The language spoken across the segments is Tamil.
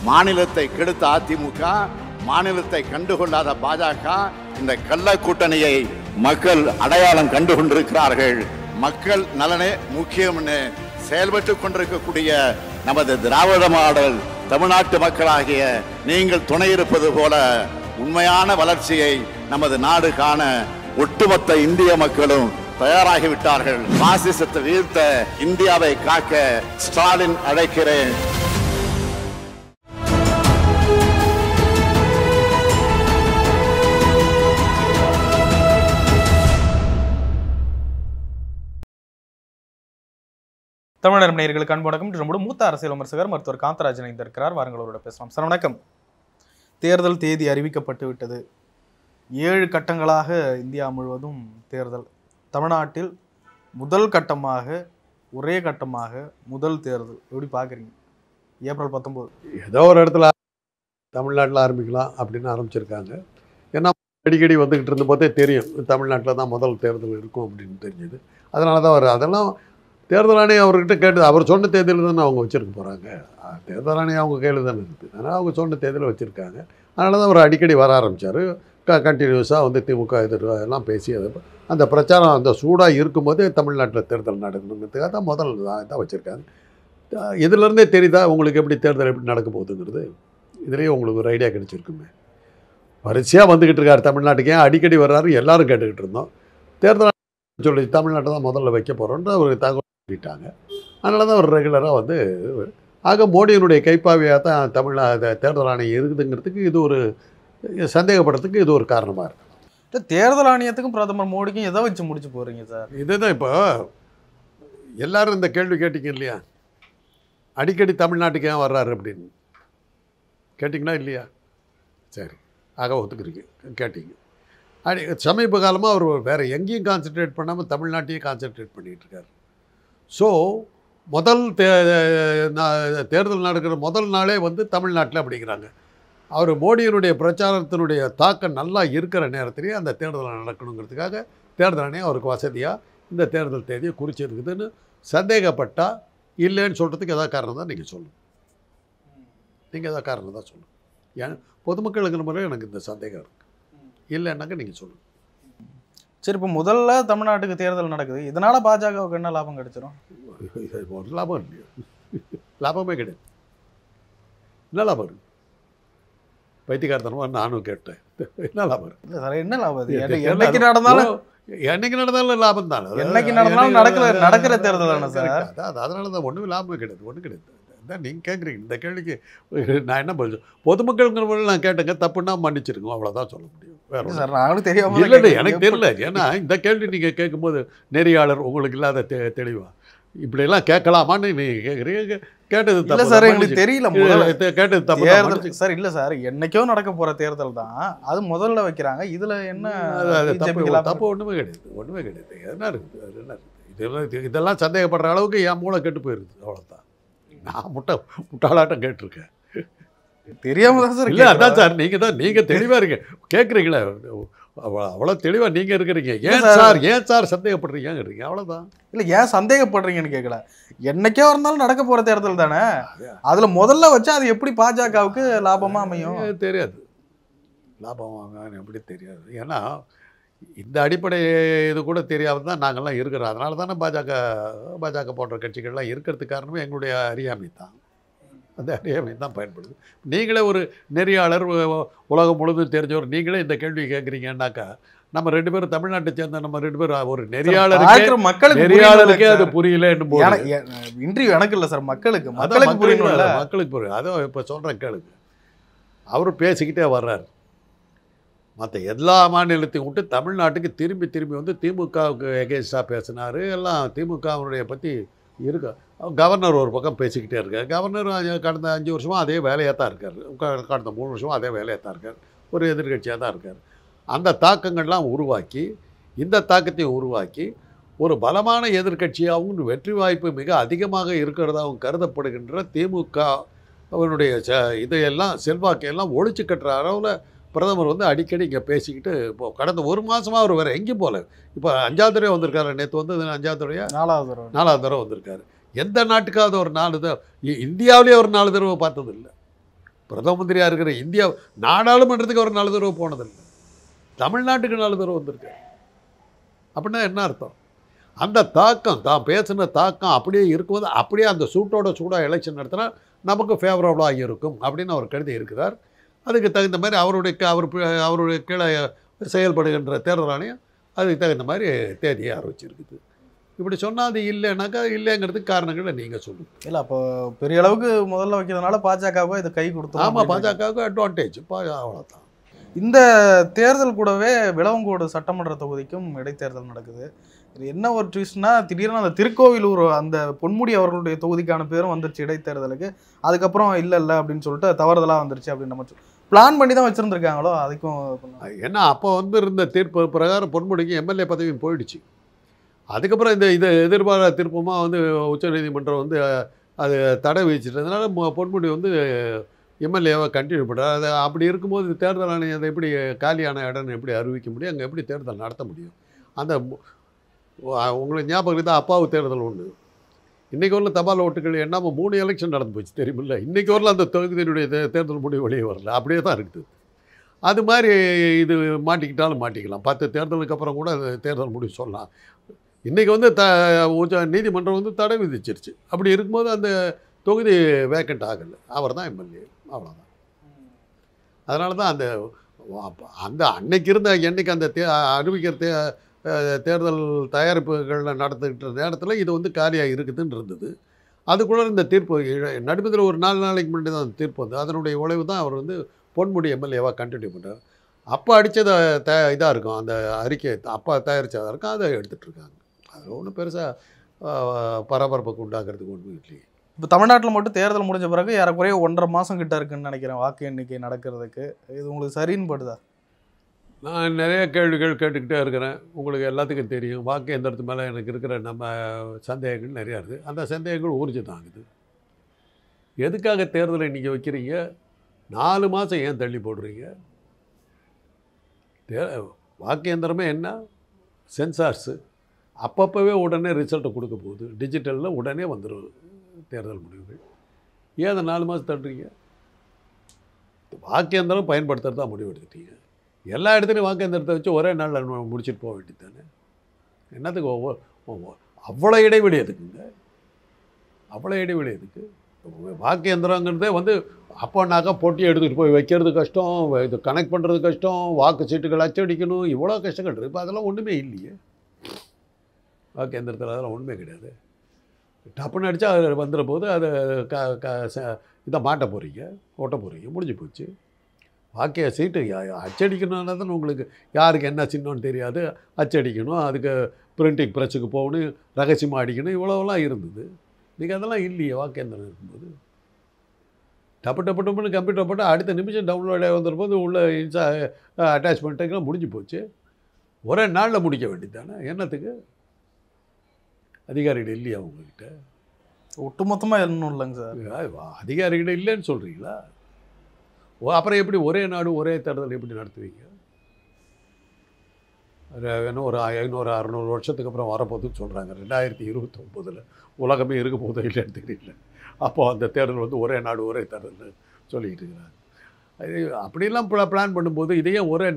மாநிலத்தை கெடுத்த அதிமுக, மாநிலத்தை கண்டுகொள்ளாத பாஜக, இந்த கள்ள கூட்டணியை மக்கள் அடையாளம் கண்டு கொண்டிருக்கிறார்கள். மக்கள் நலனே முக்கியம்னு செயல்பட்டு கொண்டிருக்கக்கூடிய நமது திராவிட மாடல் தமிழ்நாட்டு மக்களாகிய நீங்கள் துணை இருப்பது போல உண்மையான வளர்ச்சியை நமது நாடு காண ஒட்டுமொத்த இந்திய மக்களும் தயாராகிவிட்டார்கள். பாசிசத்தை வீழ்த்த இந்தியாவை காக்க ஸ்டாலின் அழைக்கிறேன். தமிழர் நேயர்களுக்கு அன்பு வணக்கம். நம்முடைய மூத்த அரசியல் விமர்சகர் மருத்துவர் காந்தராஜன் இணைந்திருக்கிறார். வாருங்கள் அவரோட பேசலாம். சார் வணக்கம். தேர்தல் தேதி அறிவிக்கப்பட்டு விட்டது. 7 கட்டங்களாக இந்தியா முழுவதும் தேர்தல். தமிழ்நாட்டில் முதல் கட்டமாக, ஒரே கட்டமாக முதல் தேர்தல் எப்படி பார்க்குறீங்க? ஏப்ரல் 19 ஏதோ ஒரு இடத்துல தமிழ்நாட்டில் ஆரம்பிக்கலாம் அப்படின்னு ஆரம்பிச்சிருக்காங்க. ஏன்னா அடிக்கடி வந்துக்கிட்டு இருந்த போதே தெரியும் தமிழ்நாட்டில் தான் முதல் தேர்தல் இருக்கும் அப்படின்னு தெரிஞ்சது. அதனால தான் அதெல்லாம் தேர்தல் ஆணையம் அவர்கிட்ட கேட்டு அவர் சொன்ன தேதியில் தானே அவங்க வச்சுருக்க போகிறாங்க. தேர்தல் ஆணையம் அவங்க கையில் தானே இருக்குது. அதனால் அவங்க சொன்ன தேதியில் வச்சுருக்காங்க. அதனால தான் அவர் அடிக்கடி வர ஆரம்பித்தார். கண்டினியூஸாக வந்து திமுக எல்லாம் பேசி அந்த பிரச்சாரம் அந்த சூடாக இருக்கும்போதே தமிழ்நாட்டில் தேர்தல் நடக்கணுங்கிறதுக்காக தான் முதல் தான் வச்சுருக்காங்க. இதிலேருந்தே தெரியுதா உங்களுக்கு எப்படி தேர்தல் எப்படி நடக்க போகுதுங்கிறது? இதுலேயே உங்களுக்கு ஒரு ஐடியா கிடச்சிருக்குமே. வரிசையாக வந்துக்கிட்டு இருக்கார் தமிழ்நாட்டுக்கு. ஏன் அடிக்கடி வர்றாரு எல்லாரும் கேட்டுக்கிட்டு இருந்தோம். தேர்தல் சொல்லி தமிழ்நாட்டை தான் முதல்ல வைக்க போகிறோன்ற ஒரு தகவல் சொல்லிட்டாங்க. அதனால தான் ஒரு ரெகுலராக வந்து ஆக மோடியினுடைய கைப்பாவியாக தான் தேர்தல் ஆணையம் இருக்குதுங்கிறதுக்கு இது ஒரு சந்தேகப்படுறதுக்கு இது ஒரு காரணமாக இருக்குது. தேர்தல் ஆணையத்துக்கும் பிரதமர் மோடிக்கும் எதை வச்சு முடிச்சு போகிறீங்க சார்? இதுதான் இப்போ எல்லாரும் இந்த கேள்வி கேட்டீங்க இல்லையா, அடிக்கடி தமிழ்நாட்டுக்கு ஏன் வர்றாரு அப்படின்னு கேட்டிங்களா இல்லையா? சரி, ஆக ஒத்துக்கிறீங்க, கேட்டீங்க. சமீப காலமாக அவர் வேறு எங்கேயும் கான்சென்ட்ரேட் பண்ணாமல் தமிழ்நாட்டையும் கான்சென்ட்ரேட் பண்ணிகிட்டு இருக்கார். ஸோ முதல் தேர்தல் நடக்கிற முதல் நாளே வந்து தமிழ்நாட்டில் அப்படிங்கிறாங்க. அவர் மோடியினுடைய பிரச்சாரத்தினுடைய தாக்கம் நல்லா இருக்கிற நேரத்திலேயே அந்த தேர்தல் நடக்கணுங்கிறதுக்காக தேர்தல் ஆணையம் அவருக்கு வசதியாக இந்த தேர்தல் தேதியை குறிச்சிருக்குதுன்னு சந்தேகப்பட்டால் இல்லைன்னு சொல்கிறதுக்கு எதாவது காரணம் தான் நீங்கள் சொல்லணும். நீங்கள் எதாவது காரணம் தான் சொல்லணும். ஏன் பொதுமக்களுங்கிற முறையில் எனக்கு இந்த சந்தேகம் இருக்குது. இல்லைன்னாக்க நீங்கள் சொல்லுங்கள். சரி, இப்போ முதல்ல தமிழ்நாட்டுக்கு தேர்தல் நடக்குது. இதனால் பாஜகவுக்கு என்ன லாபம் கிடைச்சிடும்? ஒரு லாபம் இல்லையா? லாபமே கிடையாது. என்ன லாபம் இருக்குது? பைத்தியக்காரத்தனமாக நானும் கேட்டேன். என்ன லாபம் இருக்குது? இல்லை சார், என்ன லாபம்? என்னைக்கு நடந்தாலும் லாபம் தானே. என்னைக்கு நடந்தாலும் நடக்கிற தேர்தல் தானே சார். அதனால தான் ஒன்றுமே லாபமே கிடையாது. ஒன்றும் கிடையாது. தான் நீங்கள் கேட்குறீங்க. இந்த கேள்விக்கு நான் என்ன பதில் பொதுமக்களுங்கிற முறையில் நான் கேட்டேங்க, தப்புன்னா மன்னிச்சிருக்கோம், அவ்வளோதான் சொல்ல முடியும். வேறு சார் நானும் தெரியாமல் இல்லை, எனக்கு தெரியல. ஏன்னா இந்த கேள்வி நீங்கள் கேட்கும்போது நெறியாளர் உங்களுக்கு இல்லாத தெளிவா இப்படியெல்லாம் கேட்கலாமான்னு நீங்கள் கேட்குறீங்க. கேட்டது தப்பு சார், எங்களுக்கு தெரியல. கேட்டது தப்பு சார். இல்லை சார், என்னைக்கோ நடக்க போகிற தேர்தல் தான், அது முதல்ல வைக்கிறாங்க. இதில் என்ன தப்பு? ஒன்றுமே கிடையாது. ஒன்றுமே கிடையாது. என்ன இருக்குது? அது என்ன இருக்குது? இதெல்லாம் சந்தேகப்படுற அளவுக்கு என் மூளை கெட்டு போயிருக்குது, அவ்வளோதான். நான் முட்டாளாட்டம் கேட்டிருக்கேன். தெரியாம தான் சார். இல்லை, அதான் சார், நீங்கள் தெளிவாக இருக்க கேட்குறீங்களே, அவ்வளோ தெளிவாக நீங்கள் இருக்கிறீங்க. ஏன் சார் சந்தேகப்படுறீங்க? அவ்வளோதான். இல்லை, ஏன் சந்தேகப்படுறீங்கன்னு கேட்கல. என்னைக்கே இருந்தாலும் நடக்க போகிற தேர்தல் தானே. அதில் முதல்ல வச்சா அது எப்படி பாஜகவுக்கு லாபமாக அமையும்? தெரியாது. லாபமாக எப்படி தெரியாது? ஏன்னா இந்த அடிப்படை இது கூட தெரியாமல் தான் நாங்கள்லாம் இருக்கிறோம். அதனால தானே பாஜக போன்ற கட்சிகள்லாம் இருக்கிறதுக்கு காரணமே எங்களுடைய அறியாமை தான். அந்த அறியாமை தான் பயன்படுது. நீங்களே ஒரு நெறியாளர், உலகம் முழுவதும் தெரிஞ்சவர், நீங்களே இந்த கேள்வி கேட்குறீங்கன்னாக்கா நம்ம 2 பேரும் தமிழ்நாட்டை சேர்ந்த நம்ம 2 பேரும் ஒரு நெறியாளருக்கே அது புரியலன்னு இன்டர்வியூ எனக்கு இல்லை சார், மக்களுக்கு புரியும். அதான் இப்போ சொல்கிறேன் கேளுங்க. அவர் பேசிக்கிட்டே வர்றார். மற்ற எல்லா மாநிலத்தையும் விட்டு தமிழ்நாட்டுக்கு திரும்பி வந்து திமுகவுக்கு எகேன்ஸ்டாக பேசினார். எல்லாம் திமுகவுடைய பற்றி இருக்கு. கவர்னர் ஒரு பக்கம் பேசிக்கிட்டே இருக்கார். கவர்னர் கடந்த 5 வருஷமாக அதே வேலையாக தான் இருக்கார். கடந்த 3 வருஷமாக அதே வேலையாக தான் இருக்கார். ஒரு எதிர்கட்சியாக தான் இருக்கார். அந்த தாக்கங்கள்லாம் உருவாக்கி, இந்த தாக்கத்தையும் உருவாக்கி ஒரு பலமான எதிர்கட்சியாகவும் வெற்றி வாய்ப்பு மிக அதிகமாக இருக்கிறதாகவும் கருதப்படுகின்ற திமுக அவனுடைய இதையெல்லாம் செல்வாக்கையெல்லாம் ஒழிச்சு கட்டுற அளவில் பிரதமர் வந்து அடிக்கடி இங்கே பேசிக்கிட்டு இப்போது கடந்த 1 மாதமாக அவர் வேறு எங்கேயும் போகல. இப்போ 5வது தடவை வந்திருக்காரு. நேற்று வந்து 5வது தடவையா 4வது தடவை வந்திருக்காரு. எந்த நாட்டுக்காவது ஒரு 4 தடவை, இந்தியாவிலேயே ஒரு 4 தடவை பார்த்ததில்லை. பிரதம மந்திரியாக இருக்கிற இந்தியா நாடாளுமன்றத்துக்கு அவர் 4 தடவை போனதில்லை, தமிழ்நாட்டுக்கு 4 தடவை வந்திருக்காரு. அப்படின்னா என்ன அர்த்தம்? அந்த தாக்கம், தான் பேசின தாக்கம் அப்படியே இருக்கும்போது அப்படியே அந்த சூட்டோட சூடாக எலெக்ஷன் நடத்தினா நமக்கு ஃபேவரபுளாக இருக்கும் அப்படின்னு அவர் கருதி இருக்கிறார். அதுக்கு தகுந்த மாதிரி அவருடைய கீழே செயல்படுகின்ற தேர்தல் ஆணையம் அதுக்கு தகுந்த மாதிரி தேதியை அறிவிச்சிருக்குது. இப்படி சொன்னால் அது இல்லைனாக்கா இல்லைங்கிறதுக்கு காரணங்களை நீங்கள் சொல்லுங்கள். இல்லை, அப்போ பெரிய அளவுக்கு முதல்ல வைக்கிறதுனால பாஜகவுக்கு இது கை கொடுத்தோம். ஆமாம், பாஜகவுக்கு அட்வான்டேஜ், அவ்வளோதான். இந்த தேர்தல் கூடவே விளவங்கோடு சட்டமன்ற தொகுதிக்கும் இடைத்தேர்தல் நடக்குது. இது என்ன ஒரு ட்விஸ்ட்னா, திடீர்னு அந்த திருக்கோவிலூர் அந்த பொன்முடி அவர்களுடைய தொகுதிக்கான பேரும் வந்துருச்சு இடைத்தேர்தலுக்கு. அதுக்கப்புறம் இல்லை அப்படின்னு சொல்லிட்டு தவறுதலாக வந்துருச்சு அப்படின்னு நம்ம பிளான் பண்ணி தான் வச்சுருந்துருக்காங்களோ அதுக்கும். ஏன்னா அப்போ இருந்த தீர்ப்பு பிரகாரம் பொன்முடிக்கு எம்எல்ஏ பதவியும் போயிடுச்சு. அதுக்கப்புறம் இது எதிர்பாராத திருப்பமாக உச்சநீதிமன்றம் அது தடை விதிச்சிட்டதுனால பொன்முடி எம்எல்ஏவை கண்டினியூ பண்ணுறாரு. அது அப்படி இருக்கும்போது தேர்தல் ஆணையம் அதை எப்படி காலியான இடம்னு எப்படி அறிவிக்க முடியும்? அங்கே எப்படி தேர்தல் நடத்த முடியும்? அந்த உங்களுக்கு ஞாபகம் இருந்தால் அப்பாவு தேர்தல் ஒன்று, இன்றைக்கி வரல தபால் ஓட்டுகள் என்னாமல் 3 எலெக்ஷன் நடந்து போச்சு தெரியுமில்ல. இன்றைக்கி வரல அந்த தொகுதியினுடைய தேர்தல் முடிவு வெளியே வரல, அப்படியே தான் இருக்குது. அது மாதிரி இது மாட்டிக்கிட்டாலும் மாட்டிக்கலாம். 10 தேர்தலுக்கு அப்புறம் கூட தேர்தல் முடிவு சொல்லலாம். இன்றைக்கி நீதிமன்றம் தடை விதிச்சிருச்சு. அப்படி இருக்கும்போது அந்த தொகுதி வேக்கண்ட் ஆகலை, அவர் தான் எம்எல்ஏ, அவ்வளோதான். அதனால தான் அந்த அன்னைக்கு இருந்த என்னைக்கு அந்த அறிவிக்கிற தேர்தல் தயாரிப்புகள் நடந்துக்கிட்ட நேரத்தில் இது காலியாக இருக்குதுன்னு இருந்தது. அதுக்குள்ள இந்த தீர்ப்பு நடுமதில் ஒரு 4 நாளைக்கு முன்னாடி தான் அந்த தீர்ப்பு அதனுடைய விளைவு தான் அவர் பொன்முடி எம்எல்ஏவாக கண்டினியூ பண்ணுறார். அப்போ அடித்தது இதாக இருக்கும், அந்த அறிக்கை அப்போ தயாரித்ததாக இருக்கும், அதை எடுத்துகிட்ருக்காங்க. அது ஒன்றும் பெருசாக பரபரப்புக்கு உண்டாகிறதுக்கு ஒன்றும் இல்லையே. இப்போ தமிழ்நாட்டில் மட்டும் தேர்தல் முடிஞ்ச பிறகு ஏறக்குறைய 1.5 மாதம் கிட்ட இருக்குன்னு நினைக்கிறேன் வாக்கு எண்ணிக்கை நடக்கிறதுக்கு. இது உங்களுக்கு சரின்னு படுதா? நான் நிறைய கேள்விகள் கேட்டுக்கிட்டே இருக்கிறேன். உங்களுக்கு எல்லாத்துக்கும் தெரியும், வாக்கு எந்திரத்து மேலே எனக்கு இருக்கிற சந்தேகங்கள் நிறையா இருக்குது. அந்த சந்தேகங்கள் ஊர்ஜிதாகுது. எதுக்காக தேர்தலை நீங்கள் வைக்கிறீங்க? 4 மாதம் ஏன் தள்ளி போடுறீங்க? வாக்கு எந்திரமே என்ன, சென்சார்ஸு அப்பப்போவே உடனே ரிசல்ட்டை கொடுக்க போகுது, டிஜிட்டலில் உடனே வந்துடும் தேர்தல் முடிவுகள். ஏன் அதை 4 மாதம் தள்ளுறீங்க? வாக்கு எந்திரம் பயன்படுத்துறது தான் முடிவு எடுத்துட்டீங்க. எல்லா இடத்துலையும் வாக்கு எந்திரத்தை வச்சு ஒரே நாளில் முடிச்சுட்டு போக வேண்டியது தானே. என்னத்துக்கு அவ்வளோ இடைவெளி எதுக்குங்க? அவ்வளோ இடைவெளி எதுக்கு? வாக்கு எந்திரங்கிறதே அப்போனாக்கா போட்டி எடுத்துகிட்டு போய் வைக்கிறது கஷ்டம், இது கனெக்ட் பண்ணுறது கஷ்டம், வாக்கு சீட்டுகள் அச்சடிக்கணும், இவ்வளோ கஷ்டங்கள் இருக்குது. இப்போ அதெல்லாம் ஒன்றுமே இல்லையே. வாக்கு எந்திரத்தில் அதெல்லாம் ஒன்றுமே கிடையாது. டப்புன்னு அடித்தா அது வந்துடுற போது அதை இதை மாட்ட போகிறீங்க, ஓட்ட போகிறீங்க, முடிஞ்சு போச்சு. வாக்கிய சீட்டு அச்சடிக்கணும்னா தான் உங்களுக்கு யாருக்கு என்ன சின்னம்னு தெரியாது, அச்சடிக்கணும், அதுக்கு பிரிண்டிங் ப்ரெஸ்ஸுக்கு போகணும், ரகசியமாக அடிக்கணும், இவ்வளோலாம் இருந்தது. நீங்கள் அதெல்லாம் இல்லையே. வாக்கேந்திரம் இருக்கும்போது டப்புன்னு கம்ப்யூட்டர் போட்டு அடுத்த நிமிஷம் டவுன்லோட் வந்துடும்போது உள்ள அட்டாச்மெண்ட்டுக்கெல்லாம் முடிஞ்சு போச்சு. ஒரே நாளில் முடிக்க வேண்டியது தானே. என்னத்துக்கு? அதிகாரிகள் இல்லையா உங்கள்கிட்ட? ஒட்டுமொத்தமாக இன்னும் இல்லைங்க சார். அதிகாரிகள் இல்லைன்னு சொல்கிறீங்களா? அப்புறம் எப்படி ஒரே நாடு ஒரே தேர்தல் எப்படி நடத்துவீங்க? இன்னும் ஒரு 500-600 வருஷத்துக்கு அப்புறம் வரப்போகுதுன்னு சொல்கிறாங்க. 2029 உலகமே இருக்க போதும் இல்லைன்னு தெரியல. அப்போது அந்த தேர்தல் ஒரே நாடு ஒரே தேர்தல்னு சொல்லிக்கிட்டு இருக்கிறாங்க. அது அப்படிலாம் பிளான் பண்ணும்போது இதையே ஒரே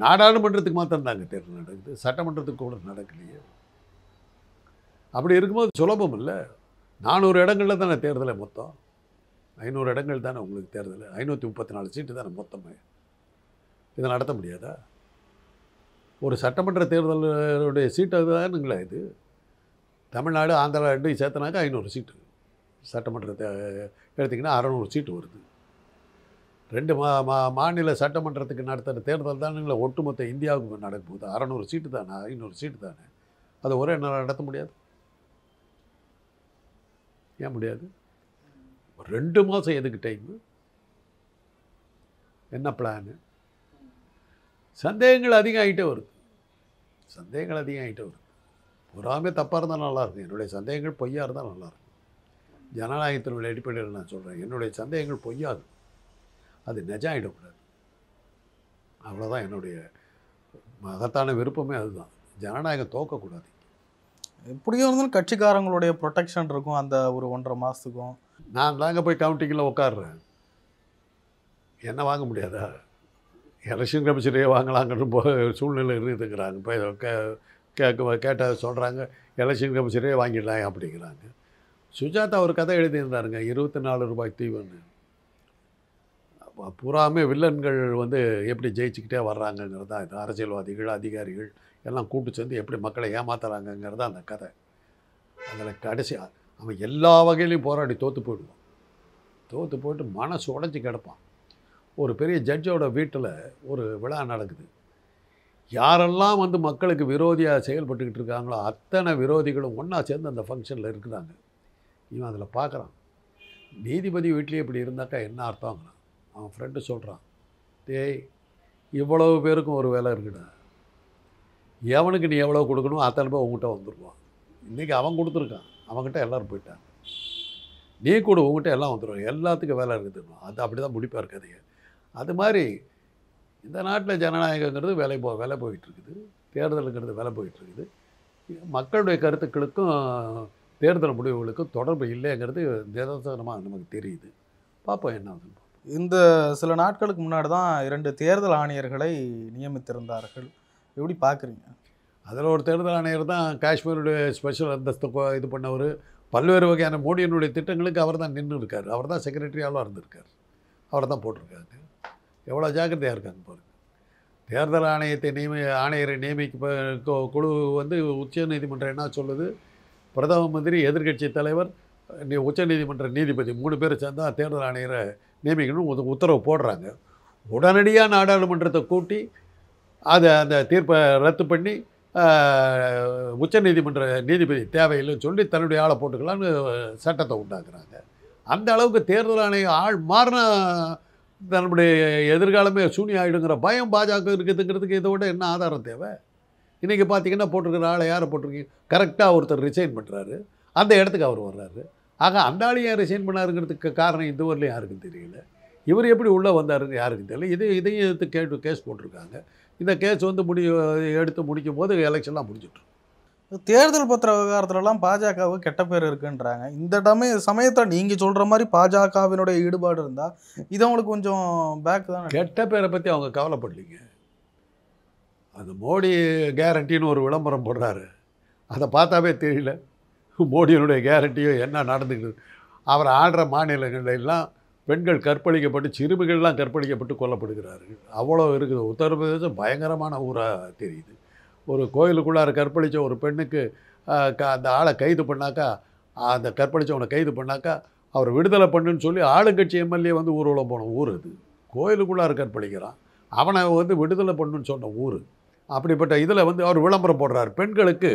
நாடாளுமன்றத்துக்கு மாத்திரம் தாங்க தேர்தல் நடக்குது, சட்டமன்றத்துக்கு கூட நடக்கலையே. அப்படி இருக்கும்போது சுலபம் இல்லை. 400 இடங்களில் தானே தேர்தலை மொத்தம், 500 இடங்கள் தானே உங்களுக்கு தேர்தல், 534 சீட்டு தானே மொத்தமே. இதை நடத்த முடியாதா? ஒரு சட்டமன்ற தேர்தலுடைய சீட்டு அதுதானுங்களா இது? தமிழ்நாடு ஆந்திரா ரெண்டையும் சேர்த்தனாக்கா 500 சீட்டு, சட்டமன்றத்தை எடுத்திங்கன்னா 600 சீட்டு வருது. 2 மாநில சட்டமன்றத்துக்கு நடத்துகிற தேர்தல் தானுங்களா ஒட்டுமொத்த இந்தியாவுக்கு நடக்க போகுது. 600 சீட்டு தானே, 500 சீட்டு தானே. அதை ஒரே நாள் நடத்த முடியாது? ஏன் முடியாது? 2 மாதம் எதுக்கு டைமு? என்ன பிளானு? சந்தேகங்கள் அதிகம் ஆகிட்டே வருது. பொறாமே தப்பாக இருந்தால் நல்லாயிருக்கும். என்னுடைய சந்தேகங்கள் பொய்யா இருந்தால் நல்லாயிருக்கும். ஜனநாயகத்தினுடைய அடிப்படையில் நான் சொல்கிறேன், என்னுடைய சந்தேகங்கள் பொய்யாது, அது நிஜம் ஆகிடக்கூடாது. அவ்வளோதான் என்னுடைய மகத்தான விருப்பமே. அதுதான், ஜனநாயகம் தோக்கக்கூடாது. எப்படியும் இருந்தாலும் கட்சிக்காரங்களுடைய ப்ரொடெக்ஷன் இருக்கும் அந்த ஒரு 1.5 மாதத்துக்கும். நான் தாங்க போய் கவுண்டிங்கில் உட்காடுறேன். என்ன வாங்க முடியாதா? எலெக்ஷன் கமிஷனரே வாங்கலாங்கிற சூழ்நிலை இருக்குதுங்கிறாங்க. இப்போ கேட்டால் சொல்கிறாங்க எலெக்ஷன் கமிஷனரே வாங்கிடலாம் அப்படிங்கிறாங்க. சுஜாதா ஒரு கதை எழுதியிருந்தாருங்க, 24 ரூபாய் தீவுன்னு. பூராமே வில்லன்கள் வந்து எப்படி ஜெயிச்சுக்கிட்டே வர்றாங்கங்கிறது தான் இது. அரசியல்வாதிகள், அதிகாரிகள் எல்லாம் கூட்டு சேர்ந்து எப்படி மக்களை ஏமாத்துறாங்கங்கிறது அந்த கதை. அதில் கடைசி அவன் எல்லா வகையிலையும் போராடி தோற்று போயிடுவான். தோற்று போயிட்டு மனசு உடைஞ்சி கிடப்பான். ஒரு பெரிய ஜட்ஜோட வீட்டில் ஒரு விழா நடக்குது. யாரெல்லாம் வந்து மக்களுக்கு விரோதியாக செயல்பட்டுக்கிட்டு இருக்காங்களோ அத்தனை விரோதிகளும் ஒன்றா சேர்ந்து அந்த ஃபங்க்ஷனில் இருக்கிறாங்க. இவன் அதில் பார்க்குறான், நீதிபதி வீட்லேயே இப்படி இருந்தாக்கா என்ன அர்த்தங்கிறான். அவன் ஃப்ரெண்டு சொல்கிறான், டேய் இவ்வளவு பேருக்கும் ஒரு வேலை இருக்குடா, எவனுக்கு நீ எவ்வளோ கொடுக்கணும் அத்தனை பேர் உங்ககிட்ட வந்துடுவான். இன்றைக்கி அவன் கொடுத்துருக்கான், அவங்ககிட்ட எல்லோரும் போயிட்டாங்க. நீ கூட உங்ககிட்ட எல்லாம் வந்துடுவாங்க, எல்லாத்துக்கும் வேலை இருக்குது. அது அப்படி தான் முடிப்பார் கதையை. அது மாதிரி இந்த நாட்டில் ஜனநாயகங்கிறது வேலை போயிட்டுருக்குது, தேர்தலுங்கிறது வேலை போயிட்டுருக்குது. மக்களுடைய கருத்துக்களுக்கும் தேர்தல் முடிவுகளுக்கும் தொடர்பு இல்லைங்கிறது நிதர்சனமாக நமக்கு தெரியுது. பார்ப்போம் என்ன ஆகுதுன்னு. இந்த சில நாட்களுக்கு முன்னாடி தான் 2 தேர்தல் ஆணையர்களை நியமித்திருந்தார்கள். எப்படி பார்க்குறீங்க? அதில் ஒரு தேர்தல் ஆணையர் தான் காஷ்மீருடைய ஸ்பெஷல் அந்தஸ்து இது பண்ணவர். பல்வேறு வகையான மோடியினுடைய திட்டங்களுக்கு அவர் தான் நின்று இருக்கார். அவர் தான் செக்ரட்டரியாலும் இருந்திருக்கார். அவர் தான் போட்டிருக்காங்க. எவ்வளோ ஜாக்கிரதையாக இருக்காங்க பாருங்கள். தேர்தல் ஆணையரை நியமிக்க குழு வந்து உச்சநீதிமன்றம் என்ன சொல்லுது, பிரதம மந்திரி, எதிர்க்கட்சி தலைவர், உச்சநீதிமன்ற நீதிபதி 3 பேர் சேர்ந்தா தேர்தல் ஆணையரை நியமிக்கணும் உத்தரவு போடுறாங்க. உடனடியாக நாடாளுமன்றத்தை கூட்டி அந்த தீர்ப்பை ரத்து பண்ணி உச்சநீதிமன்ற நீதிபதி தேவையில்லைன்னு சொல்லி தன்னுடைய ஆளை போட்டுக்கலான்னு சட்டத்தை உண்டாக்குறாங்க. அந்த அளவுக்கு தேர்தல் ஆணையம் ஆள் மாறினா தன்னுடைய எதிர்காலமே சூனியம் ஆகிடுங்கிற பயம் பாஜக இருக்குதுங்கிறதுக்கு இதை விட என்ன ஆதாரம் தேவை? இன்றைக்கி பார்த்தீங்கன்னா போட்டிருக்கிற ஆளை யாரை போட்டிருக்கீங்க, கரெக்டாக ஒருத்தர் ரிசைன் பண்ணுறாரு, அந்த இடத்துக்கு அவர் வர்றாரு. ஆக அந்த ஆளையும் யார் ரிசைன் பண்ணாருங்கிறதுக்கு காரணம் இந்த ஊரில் யாருக்கும் தெரியல. இவர் எப்படி உள்ளே வந்தாருங்க யாருக்கும் தெரியல. இதையும் எடுத்து கேஸ் போட்டிருக்காங்க. இந்த கேஸ் வந்து எடுத்து முடிக்கும் போது எலெக்ஷன்லாம் முடிஞ்சிட்ரும். தேர்தல் பத்திர விவகாரத்துலலாம் பாஜகவுக்கு கெட்ட பேர் இருக்குன்றாங்க. இந்த சமயத்தில் நீங்கள் சொல்கிற மாதிரி பாஜகவினுடைய ஈடுபாடு இருந்தால் இது அவங்களுக்கு கொஞ்சம் பேக் தான். கெட்ட பேரை பற்றி அவங்க கவலைப்படலிங்க. அது மோடி கேரண்டின்னு ஒரு விளம்பரம் போடுறாரு, அதை பார்த்தாவே தெரியல மோடியினுடைய கேரண்டியோ என்ன நடந்துக்குது. அவர் ஆடுற மாநிலங்களெல்லாம் பெண்கள் கற்பழிக்கப்பட்டு, சிறுமிகள்லாம் கற்பழிக்கப்பட்டு கொல்லப்படுகிறார்கள். அவ்வளோ இருக்குது. உத்தரப்பிரதேசம் பயங்கரமான ஊராக தெரியுது. ஒரு கோயிலுக்குள்ளார கற்பழித்த ஒரு பெண்ணுக்கு அந்த ஆளை கைது பண்ணாக்கா, அந்த கற்பழித்தவனை கைது பண்ணாக்கா அவர் விடுதலை பண்ணுன்னு சொல்லி ஆளுங்கட்சி எம்எல்ஏ வந்து ஊர்வலம் போன ஊர் அது. கோயிலுக்குள்ளார கற்பழிக்கிறான், அவனை வந்து விடுதலை பண்ணுன்னு சொன்ன ஊர். அப்படிப்பட்ட இதில் வந்து அவர் விளம்பரம் போடுறாரு, பெண்களுக்கு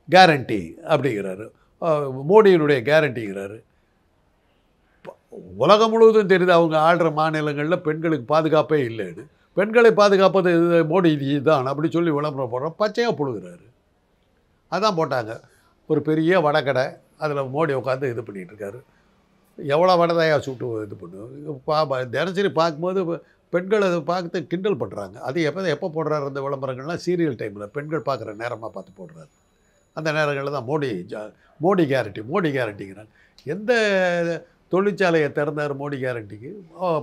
கேரண்டி அப்படிங்கிறாரு, மோடியினுடைய கேரண்டிங்கிறாரு. உலகம் முழுவதும் தெரியுது அவங்க ஆடுற மாநிலங்களில் பெண்களுக்கு பாதுகாப்பே இல்லைன்னு. பெண்களை பாதுகாப்பது மோடி தான் அப்படி சொல்லி விளம்பரம் போடுற பச்சையாக புழுகிறாரு. அதான் போட்டாங்க. ஒரு பெரிய வடக்கடை, அதில் மோடி உட்காந்து இது பண்ணிகிட்டு இருக்காரு. எவ்வளோ வடதையாக சுட்டு இது பண்ணுவோம். தினசரி பார்க்கும்போது பெண்கள் அதை பார்த்து கிண்டல் பண்ணுறாங்க. அது எப்போ போடுறாரு அந்த விளம்பரங்கள்லாம் சீரியல் டைமில் பெண்கள் பார்க்குற நேரமாக பார்த்து போடுறாரு. அந்த நேரங்களில் தான் மோடி கேரண்டிங்கிறாங்க. எந்த தொழிற்சாலையை திறந்தார் மோடி கேரண்டிக்கு?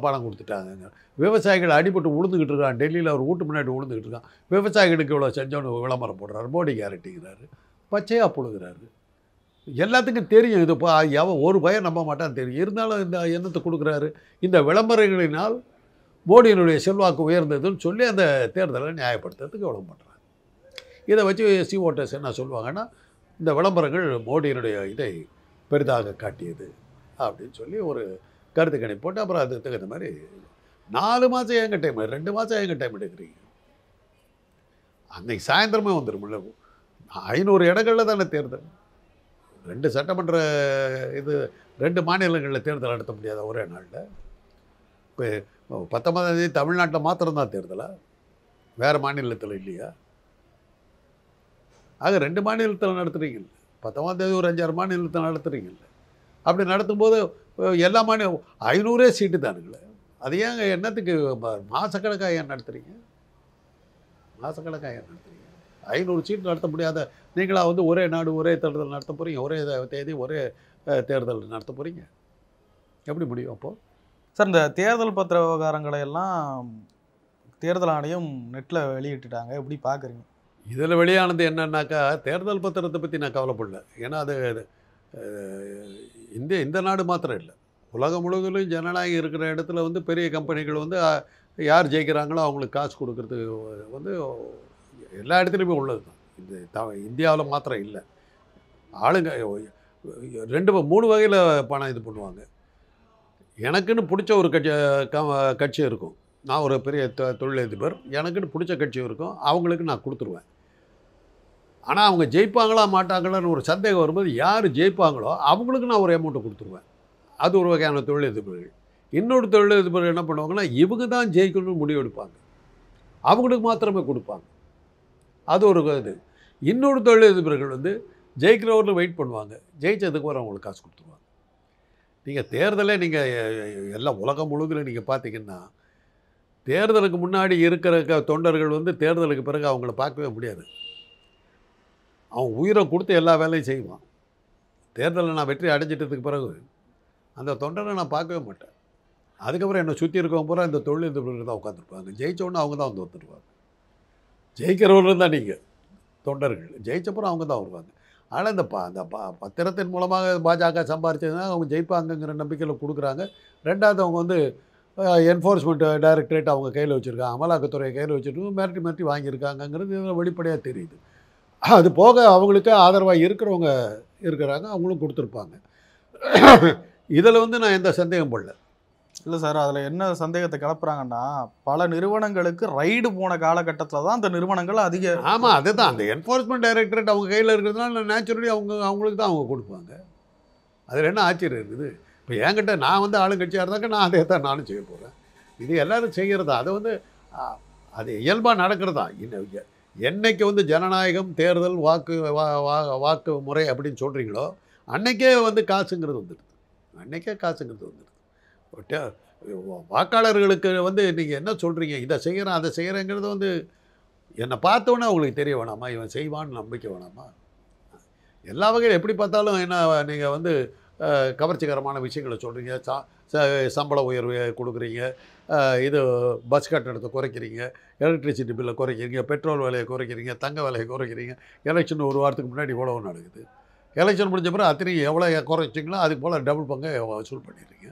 பணம் கொடுத்துட்டாங்க. விவசாயிகள் அடிபட்டு உழுந்துக்கிட்டு இருக்கான், டெல்லியில் அவர் வீட்டு முன்னாடி உழுந்துக்கிட்டு இருக்கான், விவசாயிகளுக்கு இவ்வளோ செஞ்சோன்னு விளம்பரம் போடுறாரு, மோடி கேரண்டிங்கிறாரு, பச்சையாக புழுகிறாரு. எல்லாத்துக்கும் தெரியும் இது. ஒரு பயம் நம்ப மாட்டான்னு தெரியும். இருந்தாலும் இந்த எண்ணத்தை கொடுக்குறாரு. இந்த விளம்பரங்களினால் மோடியினுடைய செல்வாக்கு உயர்ந்ததுன்னு சொல்லி அந்த தேர்தலை நியாயப்படுத்துறதுக்கு விளம்பரம் பண்ணுறாங்க. இதை வச்சு எஸ்சி ஓட்டர்ஸ் என்ன சொல்லுவாங்கன்னா, இந்த விளம்பரங்கள் மோடியினுடைய இதை பெரிதாக காட்டியது அப்படின்னு சொல்லி ஒரு கருத்து கணிப்பு போட்டு அப்புறம் அதுக்கு தகுந்த மாதிரி 4 மாதம் எங்கள் டைம், 2 மாதம் எங்கள் டைம் எடுக்கிறீங்க. அன்னைக்கு சாயந்தரமே வந்துடும்ல. 500 இடங்களில் தானே தேர்தல். 2 சட்டமன்ற 2 மாநிலங்களில் தேர்தல் நடத்த முடியாத ஒரே நாளில். இப்போ 19ஆம் தேதி தமிழ்நாட்டில் மாத்திரம்தான் தேர்தலா, வேறு மாநிலத்தில் இல்லையா? ஆக 2 மாநிலத்தில் நடத்துகிறீங்கல்ல. 19ஆம் தேதி ஒரு 5-6 மாநிலத்தில் நடத்துகிறீங்கல்ல. அப்படி நடத்தும்போது எல்லா 500 சீட்டு தானுங்களே. அது ஏங்க என்னத்துக்கு மாதக்கணக்காக ஏன் நடத்துகிறீங்க? 500 சீட்டு நடத்த முடியாத நீங்களாக வந்து ஒரே நாடு ஒரே தேர்தல் நடத்த போகிறீங்க, ஒரே தேதி ஒரே தேர்தல் நடத்த போகிறீங்க. எப்படி முடியும் அப்போது? சார், இந்த தேர்தல் பத்திர விவகாரங்களை எல்லாம் தேர்தல் ஆணையம் நெட்டில் வெளியிட்டுட்டாங்க, எப்படி பார்க்குறீங்க? இதில் வெளியானது என்னன்னாக்கா, தேர்தல் பத்திரத்தை பற்றி நான் கவலைப்படல. ஏன்னா அது இந்த நாடு மாத்திரம் இல்லை, உலகம் முழுவதிலும் ஜனநாயகம் இருக்கிற இடத்துல வந்து பெரிய கம்பெனிகள் வந்து யார் ஜெயிக்கிறாங்களோ அவங்களுக்கு காசு கொடுக்கறதுக்கு வந்து எல்லா இடத்துலையுமே உள்ளது தான். இந்தியாவில் மாத்திரம் இல்லை. ஆளுங்க 2-3 வகையில் பணம் இது பண்ணுவாங்க. எனக்குன்னு பிடிச்ச ஒரு கட்சி இருக்கும். நான் ஒரு பெரிய தொழிலதிபர், எனக்குன்னு பிடிச்ச கட்சி இருக்கும், அவங்களுக்கு நான் கொடுத்துருவேன். ஆனால் அவங்க ஜெயிப்பாங்களா மாட்டாங்களான்னு ஒரு சந்தேகம் வரும்போது யார் ஜெயிப்பாங்களோ அவங்களுக்கு நான் ஒரு அமௌண்ட்டை கொடுத்துருவேன். அது ஒரு வகையான தொழிலதிபர்கள். இன்னொரு தொழிலதிபர்கள் என்ன பண்ணுவாங்கன்னா, இவங்க தான் ஜெயிக்கணும்னு முடிவெடுப்பாங்க, அவங்களுக்கு மாத்திரமே கொடுப்பாங்க. அது ஒரு இது. இன்னொரு தொழிலதிபர்கள் வந்து ஜெயிக்கிறவர்கள் வெயிட் பண்ணுவாங்க, ஜெயிச்சதுக்கு வர அவங்களுக்கு காசு கொடுத்துருவாங்க. நீங்கள் தேர்தலே நீங்கள் எல்லாம் உலகம் முழுவதில் நீங்கள் பார்த்தீங்கன்னா, தேர்தலுக்கு முன்னாடி இருக்கிற தொண்டர்கள் வந்து தேர்தலுக்கு பிறகு அவங்கள பார்க்கவே முடியாது. அவன் உயிரை கொடுத்து எல்லா வேலையும் செய்வான். தேர்தலில் நான் வெற்றி அடைஞ்சிட்டதுக்கு பிறகு அந்த தொண்டரை நான் பார்க்கவே மாட்டேன். அதுக்கப்புறம் என்னை சுற்றி இருக்கவங்க பூரா இந்த தொழிலதிபர்கள் தான் உட்காந்துருப்பாங்க. ஜெயித்தோடனே அவங்க தான் வந்து வந்துடுவாங்க. ஜெயிக்கிறவர்கள் தான் நீங்கள் தொண்டர்கள், ஜெயிச்சப்பறம் அவங்க தான் வருவாங்க. ஆனால் இந்த பத்திரத்தின் மூலமாக பாஜக சம்பாரிச்சதுன்னா அவங்க ஜெயிப்பாங்கங்கிற நம்பிக்கையில் கொடுக்குறாங்க. ரெண்டாவது அவங்க வந்து என்ஃபோர்ஸ்மெண்ட் டைரக்டரேட் அவங்க கையில் வச்சுருக்காங்க, அமலாக்கத்துறை கையில் வச்சுட்டு மிரட்டி வாங்கியிருக்காங்கங்கிறது இதில் வெளிப்படையாக தெரியுது. அது போக அவங்களுக்கு ஆதரவாக இருக்கிறவங்க இருக்கிறாங்க, அவங்களும் கொடுத்துருப்பாங்க. இதில் வந்து நான் எந்த சந்தேகம் படல. இல்லை சார், அதில் என்ன சந்தேகத்தை கிளப்புறாங்கன்னா, பல நிறுவனங்களுக்கு ரைடு போன காலகட்டத்தில் தான் அந்த நிறுவனங்கள் அதிக. ஆமாம், அதுதான் அந்த என்ஃபோர்ஸ்மெண்ட் டைரக்டரேட் அவங்க கையில் இருக்கிறதுனால நேச்சுரலி அவங்களுக்கு தான் அவங்க கொடுப்பாங்க. அதில் என்ன ஆச்சரியம் இருக்குது? இப்போ என்கிட்ட நான் வந்து ஆளுங்கட்சியாக இருந்தாக்க நான் அதே தான் நானும் செய்ய போகிறேன். இது எல்லோரும் செய்கிறதா, அது வந்து அது இயல்பாக நடக்கிறதா. என்னைக்கு வந்து ஜனநாயகம், தேர்தல், வாக்கு முறை அப்படின்னு சொல்கிறீங்களோ அன்றைக்கே வந்து காசுங்கிறது வந்துடுது. அன்றைக்கே காசுங்கிறது வந்துடுது. வாக்காளர்களுக்கு வந்து நீங்கள் என்ன சொல்கிறீங்க, இதை செய்கிறேன் அதை செய்கிறேங்கிறது வந்து என்னை பார்த்தோன்னே அவங்களுக்கு தெரிய வேணாமா, இவன் செய்வான்னு நம்பிக்கை வேணாமா? எல்லா வகையில் எப்படி பார்த்தாலும் என்ன நீங்கள் வந்து கவர்ச்சிகரமான விஷயங்களை சொல்கிறீங்க. சம்பள உயர்வு கொடுக்குறீங்க, இது பஸ் கட்டணத்தை குறைக்கிறீங்க, எலக்ட்ரிசிட்டி பில்லை குறைக்கிறீங்க, பெட்ரோல் விலையை குறைக்கிறீங்க, தங்க விலையை குறைக்கிறீங்க. எலெக்ஷன் ஒரு வாரத்துக்கு முன்னாடி இவ்வளோ நடக்குது. எலெக்ஷன் முடிஞ்ச பிறகு அத்தனையும் எவ்வளோ குறைச்சிங்களோ அதுக்கு போல் டபுள் பங்கை வசூல் பண்ணிடுறீங்க.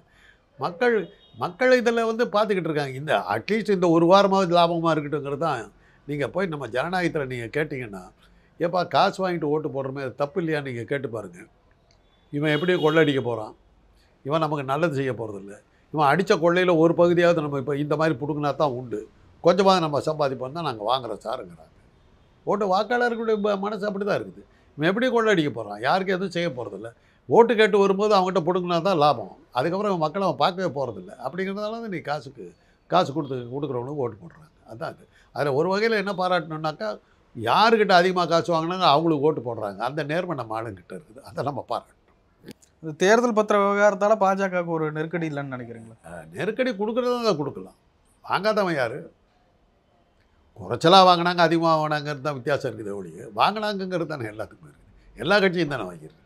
மக்கள் இதில் வந்து பார்த்துக்கிட்டு இருக்காங்க. இந்த அட்லீஸ்ட் இந்த ஒரு வாரமாவது லாபமாக இருக்கட்டுங்கிறது தான். நீங்கள் போய் நம்ம ஜனநாயகத்தில் நீங்கள் கேட்டிங்கன்னா, ஏப்பா காசு வாங்கிட்டு ஓட்டு போடுறமே தப்பு இல்லையா நீங்கள் கேட்டு பாருங்கள். இவன் எப்படி கொள்ளடிக்க போகிறான், இவன் நமக்கு நல்லது செய்ய போகிறதில்ல, இவன் அடித்த கொள்ளையில் ஒரு பகுதியாவது நம்ம இப்போ இந்த மாதிரி பிடுங்கினா தான் உண்டு, கொஞ்சமாவது நம்ம சம்பாதிப்போம் தான் நாங்கள் வாங்குகிற சாருங்கிறாங்க. ஓட்டு வாக்காளர்களுடைய மனசு அப்படி தான் இருக்குது. இவன் எப்படி கொள்ளடிக்க போகிறான், யாருக்கு எதுவும் செய்ய போகிறதில்ல, ஓட்டு கேட்டு வரும்போது அவங்ககிட்ட பிடுங்கினா தான் லாபம், அதுக்கப்புறம் மக்களை அவன் பார்க்கவே போகிறதில்ல. அப்படிங்கிறதுனால தான் நீ காசு கொடுக்குறவனுக்கு ஓட்டு போடுறாங்க. அதுதான் அது. அதில் ஒரு வகையில் என்ன பாராட்டணுன்னாக்கா, யாருக்கிட்ட அதிகமாக காசு வாங்கினாங்க அவங்களுக்கு ஓட்டு போடுறாங்க, அந்த நேர்மை நம்ம ஆளுங்கிட்ட இருக்குது. அதை நம்ம பாராட்டணும். இந்த தேர்தல் பத்திர விவகாரத்தால் பாஜகவுக்கு ஒரு நெருக்கடி இல்லைன்னு நினைக்கிறீங்களா? நெருக்கடி கொடுக்குறதா தான் கொடுக்கலாம், வாங்காதவன் யார்? குறைச்சலாக வாங்கினாங்க அதிகமாக வாங்கினாங்கிறது தான் வித்தியாசம் இருக்குது. ஒழிய வாங்கினாங்கிறது தானே எல்லாத்துக்குமே இருக்குது. எல்லா கட்சியும் தானே வாங்கியிருக்கு.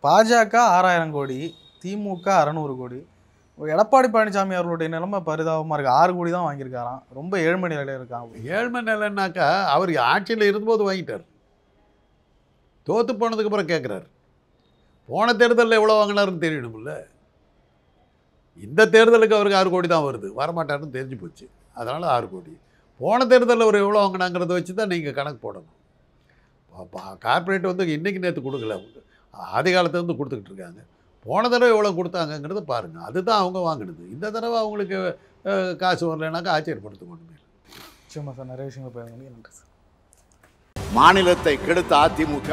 பாஜக 6000 கோடி, திமுக 600 கோடி. எடப்பாடி பழனிசாமி அவர்களுடைய நிலைமை பரிதாபமாக இருக்குது. 6 கோடி தான் வாங்கியிருக்காராம். ரொம்ப ஏழ்மை நிலையில் இருக்காங்க. ஏழ்மை நிலைன்னாக்கா அவர் ஆட்சியில் இருந்தபோது வாங்கிட்டார், தோற்று போனதுக்கு அப்புறம் கேட்குறாரு. போன தேர்தலில் எவ்வளோ வாங்கினாருன்னு தெரியணும்ல. இந்த தேர்தலுக்கு அவருக்கு 6 கோடி தான் வருது, வரமாட்டாருன்னு தெரிஞ்சு போச்சு, அதனால் 6 கோடி. போன தேர்தலில் அவர் எவ்வளோ வாங்கினாங்கிறத வச்சு தான் நீங்கள் கணக்கு போடணும். கார்ப்பரேட் வந்து இன்றைக்கி நேற்று கொடுக்கல, ஆதி காலத்துலேருந்து கொடுத்துக்கிட்டு இருக்காங்க. போன தடவை எவ்வளோ கொடுத்தாங்கங்கிறத பாருங்கள், அதுதான் அவங்க வாங்கினது. இந்த தடவை அவங்களுக்கு காசு வரலைனாக்கா ஆச்சரியப்படுத்த ஒன்றுமே இல்லை. நிச்சயமாக சார், நிறைய விஷயங்கள் போயிருந்தீங்க. நன்றி சார். மாநிலத்தை கெடுத்த அதிமுக,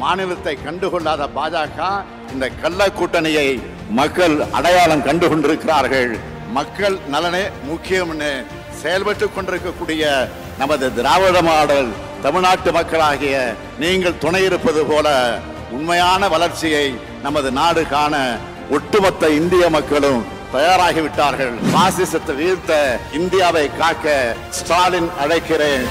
மாநிலத்தை கண்டுகொள்ளாத பாஜக, இந்த கள்ள கூட்டணியை மக்கள் அடையாளம் கண்டு கொண்டிருக்கிறார்கள். மக்கள் நலனே முக்கியம்னு செயல்பட்டு கொண்டிருக்கக்கூடிய நமது திராவிட மாடல் தமிழ்நாட்டு மக்களாகிய நீங்கள் துணை இருப்பது போல உண்மையான வளர்ச்சியை நமது நாடு காண ஒட்டுமொத்த இந்திய மக்களும் தயாராகிவிட்டார்கள். பாசிசத்தை வீழ்த்த இந்தியாவை காக்க ஸ்டாலின் அழைக்கிறேன்.